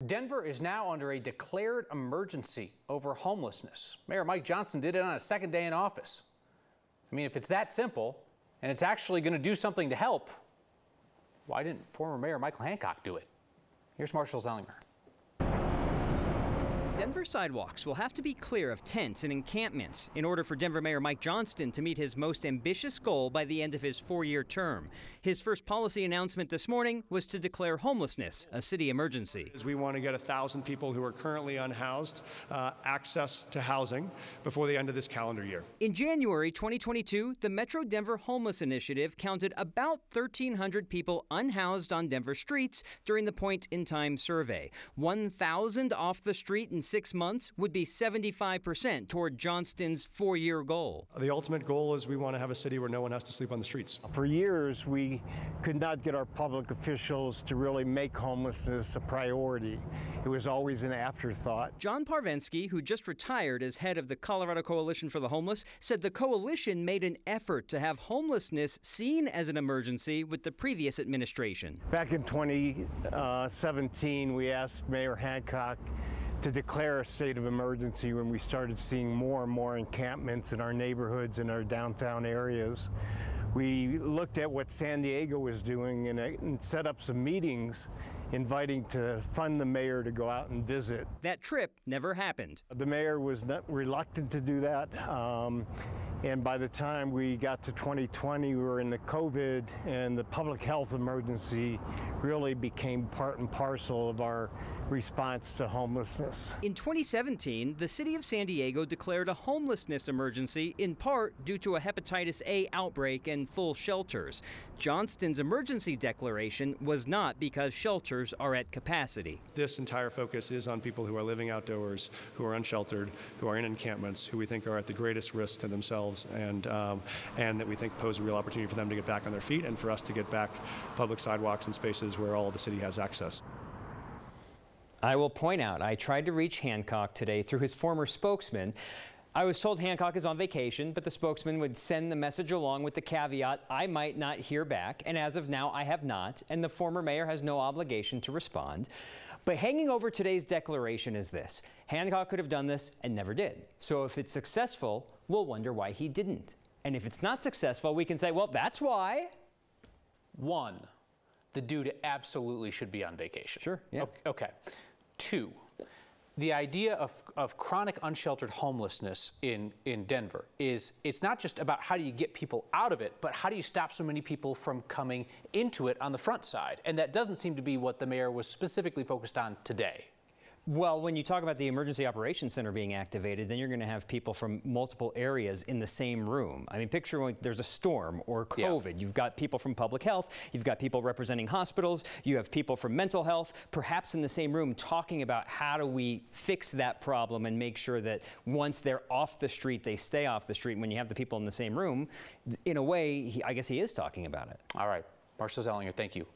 Denver is now under a declared emergency over homelessness. Mayor Mike Johnston did it on his second day in office. I mean, if it's that simple and it's actually going to do something to help, why didn't former Mayor Michael Hancock do it? Here's Marshall Zellinger. Denver sidewalks will have to be clear of tents and encampments in order for Denver Mayor Mike Johnston to meet his most ambitious goal by the end of his 4-year term. His first policy announcement this morning was to declare homelessness a city emergency. We want to get 1,000 people who are currently unhoused access to housing before the end of this calendar year. In January 2022, the Metro Denver Homeless Initiative counted about 1,300 people unhoused on Denver streets during the point-in-time survey. 1,000 off the street in 6 months would be 75% toward Johnston's 4-year goal. The ultimate goal is we want to have a city where no one has to sleep on the streets. For years, we could not get our public officials to really make homelessness a priority. It was always an afterthought. John Parvensky, who just retired as head of the Colorado Coalition for the Homeless, said the coalition made an effort to have homelessness seen as an emergency with the previous administration. Back in 2017, we asked Mayor Hancock to declare a state of emergency when we started seeing more and more encampments in our neighborhoods and our downtown areas. We looked at what San Diego was doing and set up some meetings inviting to fund the mayor to go out and visit. That trip never happened. The mayor was reluctant to do that. And by the time we got to 2020, we were in the COVID, and the public health emergency really became part and parcel of our response to homelessness. In 2017, the city of San Diego declared a homelessness emergency in part due to a hepatitis A outbreak and full shelters. Johnston's emergency declaration was not because shelters are at capacity. This entire focus is on people who are living outdoors, who are unsheltered, who are in encampments, who we think are at the greatest risk to themselves and that we think pose a real opportunity for them to get back on their feet and for us to get back public sidewalks and spaces where all of the city has access. I will point out, I tried to reach Hancock today through his former spokesman. I was told Hancock is on vacation, but the spokesman would send the message along with the caveat, I might not hear back, and as of now, I have not, and the former mayor has no obligation to respond. But hanging over today's declaration is this: Hancock could have done this and never did. So if it's successful, we'll wonder why he didn't. And if it's not successful, we can say, well, that's why. 1, the dude absolutely should be on vacation. Sure, yeah. Okay. 2, the idea of chronic unsheltered homelessness in Denver is, it's not just about how do you get people out of it, but how do you stop so many people from coming into it on the front side? And that doesn't seem to be what the mayor was specifically focused on today. Well, when you talk about the Emergency Operations Center being activated, then you're going to have people from multiple areas in the same room. I mean, picture when there's a storm or COVID. Yeah. You've got people from public health, you've got people representing hospitals, you have people from mental health, perhaps in the same room talking about how do we fix that problem and make sure that once they're off the street, they stay off the street. When you have the people in the same room, in a way, I guess he is talking about it. All right. Marshall Zellinger, thank you.